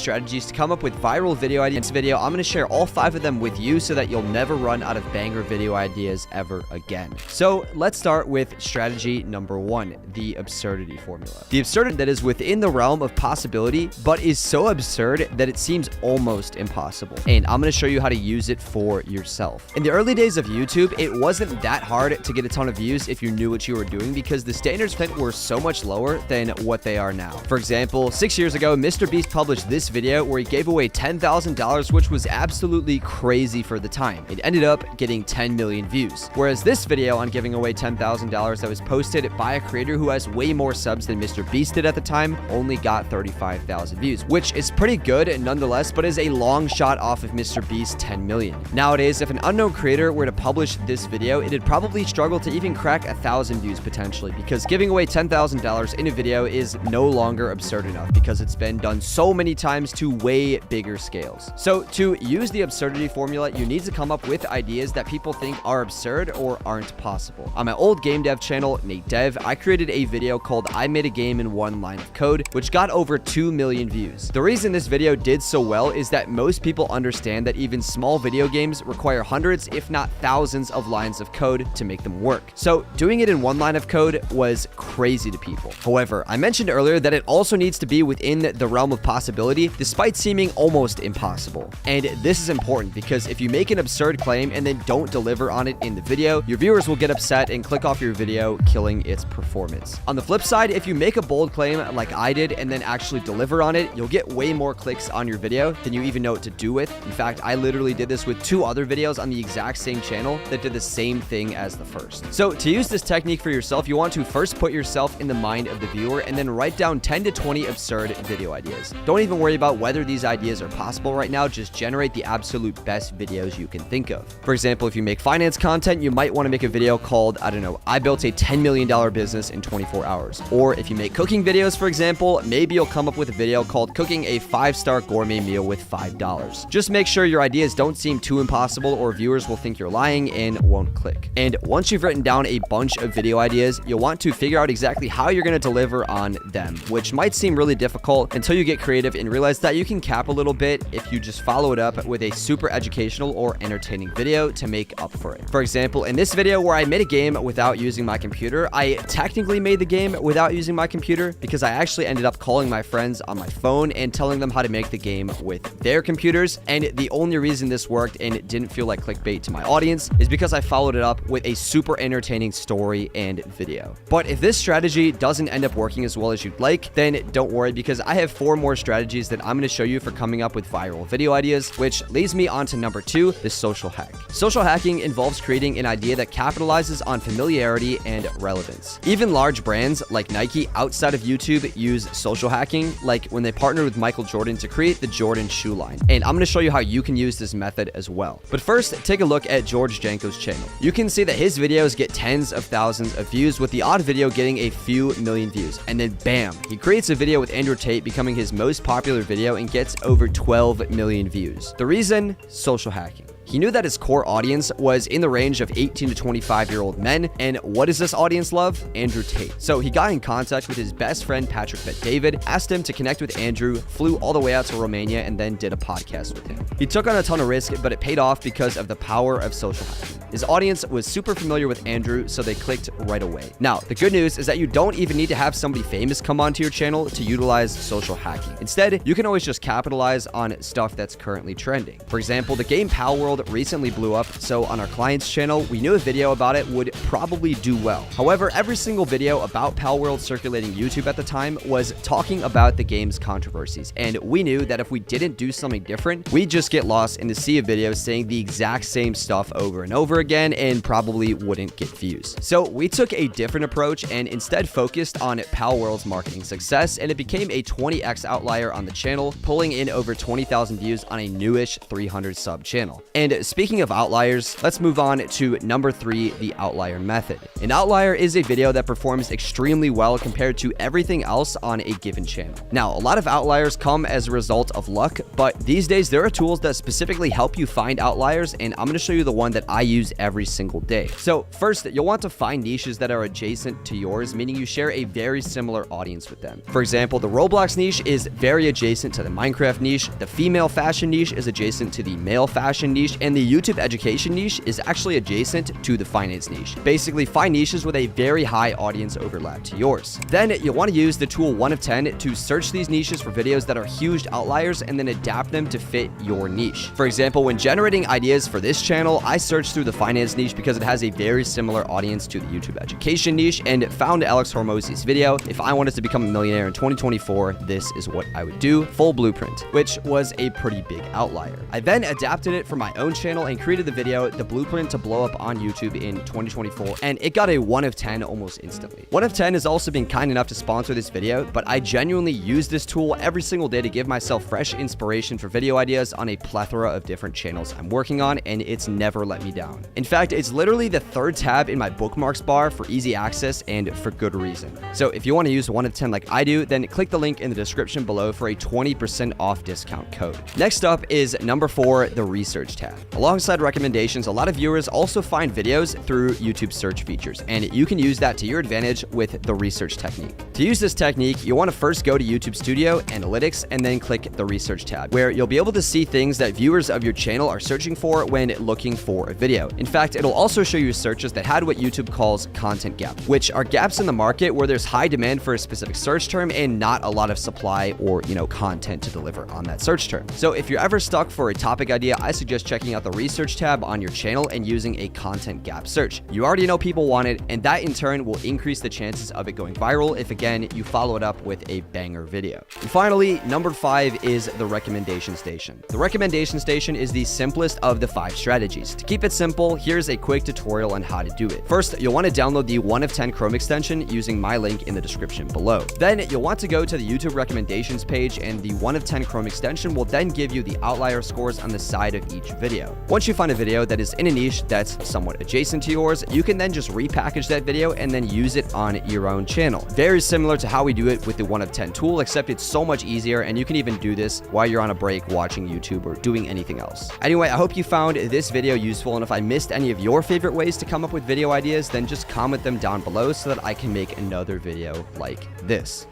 strategies to come up with viral video ideas. In this video, I'm going to share all 5 of them with you so that you'll never run out of banger video ideas ever again. So let's start with strategy number 1, the absurdity formula. The absurdity that is within the realm of possibility, but is so absurd that it seems almost impossible. And I'm going to show you how to use it for yourself. In the early days of YouTube, it wasn't that hard to get a ton of views if you knew what you were doing because the standards were so much lower than what they are now. For example, 6 years ago, Mr. Beast published this video where he gave away $10,000, which was absolutely crazy for the time. It ended up getting 10 million views. Whereas this video on giving away $10,000 that was posted by a creator who has way more subs than Mr. Beast did at the time only got 35,000 views, which is pretty good nonetheless, but is a long shot off of Mr. Beast's 10 million. Nowadays, if an unknown creator were to publish this video, it'd probably struggle to even crack 1,000 views potentially, because giving away $10,000 in a video is no longer absurd enough because it's been done so many times to way bigger scales. So to use the absurdity formula, you need to come up with ideas that people think are absurd or aren't possible. On my old game dev channel, Nate Dev, I created a video called I Made a Game in 1 Line of Code, which got over 2 million views. The reason this video did so well is that most people understand that even small video games require hundreds, if not thousands, of lines of code to make them work. So doing it in 1 line of code was crazy to people. However, I mentioned earlier that it also needs to be within the realm of possibility, despite seeming almost impossible. And this is important because if you make an absurd claim and then don't deliver on it in the video, your viewers will get upset and click off your video, killing its performance. On the flip side, if you make a bold claim like I did and then actually deliver on it, you'll get way more clicks on your video than you even know what to do with. In fact, I literally did this with 2 other videos on the exact same channel that did the same thing as the first. So to use this technique for yourself, you want to first put yourself in the mind of the viewer and then write down 10 to 20 absurd video ideas. Don't even worry about whether these ideas are possible right now, just generate the absolute best videos you can think of. For example, if you make finance content, you might want to make a video called, I don't know, I built a $10 million business in 24 hours. Or if you make cooking videos, for example, maybe you'll come up with a video called cooking a 5-star gourmet meal with $5. Just make sure your ideas don't seem too impossible or viewers will think you're lying and won't click. And once you've written down a bunch of video ideas, you'll want to figure out exactly how you're going to deliver on them, which might seem really difficult until you get creative and realize that you can cap a little bit if you just follow it up with a super educational or entertaining video to make up for it. For example, in this video where I made a game without using my computer, I technically made the game without using my computer because I actually ended up calling my friends on my phone and telling them how to make the game with their computers. And the only reason this worked and it didn't feel like clickbait to my audience is because I followed it up with a super entertaining story and video. But if this strategy doesn't end up working as well as you'd like, then don't worry because I have 4 more strategies that I'm going to show you for coming up with viral video ideas, which leads me on to number 2, the social hack. Social hacking involves creating an idea that capitalizes on familiarity and relevance. Even large brands like Nike outside of YouTube use social hacking, like when they partnered with Michael Jordan to create the Jordan shoe line. And I'm going to show you how you can use this method as well. But first, take a look at George Janko's channel. You can see that his videos get tens of thousands of views, with the odd video getting a few million views. And then bam, he creates a video with Andrew Tate becoming his most popular video and gets over 12 million views. The reason? Social hacking. He knew that his core audience was in the range of 18 to 25-year-old men, and what does this audience love? Andrew Tate. So he got in contact with his best friend Patrick Bet-David, asked him to connect with Andrew, flew all the way out to Romania, and then did a podcast with him. He took on a ton of risk, but it paid off because of the power of social hacking. His audience was super familiar with Andrew, so they clicked right away. Now, the good news is that you don't even need to have somebody famous come onto your channel to utilize social hacking. Instead, you can always just capitalize on stuff that's currently trending. For example, the game Palworld recently blew up, so on our client's channel, we knew a video about it would probably do well. However, every single video about Palworld circulating YouTube at the time was talking about the game's controversies, and we knew that if we didn't do something different, we'd just get lost in the sea of videos saying the exact same stuff over and over again and probably wouldn't get views. So we took a different approach and instead focused on Palworld's marketing success, and it became a 20x outlier on the channel, pulling in over 20,000 views on a newish 300 sub channel. And And speaking of outliers, let's move on to number 3, the outlier method. An outlier is a video that performs extremely well compared to everything else on a given channel. Now, a lot of outliers come as a result of luck, but these days there are tools that specifically help you find outliers, and I'm going to show you the one that I use every single day. So first, you'll want to find niches that are adjacent to yours, meaning you share a very similar audience with them. For example, the Roblox niche is very adjacent to the Minecraft niche, the female fashion niche is adjacent to the male fashion niche, and the YouTube education niche is actually adjacent to the finance niche. Basically, find niches with a very high audience overlap to yours. Then you'll want to use the tool 1 of 10 to search these niches for videos that are huge outliers and then adapt them to fit your niche. For example, when generating ideas for this channel, I searched through the finance niche because it has a very similar audience to the YouTube education niche and found Alex Hormozzi's video. If I wanted to become a millionaire in 2024, this is what I would do. Full blueprint, which was a pretty big outlier. I then adapted it for my own channel and created the video, The Blueprint to Blow Up on YouTube in 2024, and it got a 1 of 10 almost instantly. 1 of 10 has also been kind enough to sponsor this video, but I genuinely use this tool every single day to give myself fresh inspiration for video ideas on a plethora of different channels I'm working on, and it's never let me down. In fact, it's literally the 3rd tab in my bookmarks bar for easy access and for good reason. So if you want to use 1 of 10 like I do, then click the link in the description below for a 20% off discount code. Next up is number 4, the research tab. Alongside recommendations, a lot of viewers also find videos through YouTube search features, and you can use that to your advantage with the research technique. To use this technique, you want to first go to YouTube Studio, Analytics, and then click the research tab, where you'll be able to see things that viewers of your channel are searching for when looking for a video. In fact, it'll also show you searches that had what YouTube calls content gap, which are gaps in the market where there's high demand for a specific search term and not a lot of supply or, content to deliver on that search term. So if you're ever stuck for a topic idea, I suggest checking out the research tab on your channel and using a content gap search. You already know people want it, and that in turn will increase the chances of it going viral if, again, you follow it up with a banger video. And finally, number 5 is the recommendation station. The recommendation station is the simplest of the 5 strategies. To keep it simple, here's a quick tutorial on how to do it. First, you'll want to download the 1 of 10 Chrome extension using my link in the description below. Then you'll want to go to the YouTube recommendations page, and the 1 of 10 Chrome extension will then give you the outlier scores on the side of each video. Once you find a video that is in a niche that's somewhat adjacent to yours, you can then just repackage that video and then use it on your own channel. Very similar to how we do it with the 1 of 10 tool, except it's so much easier, and you can even do this while you're on a break watching YouTube or doing anything else. Anyway, I hope you found this video useful, and if I missed any of your favorite ways to come up with video ideas, then just comment them down below so that I can make another video like this.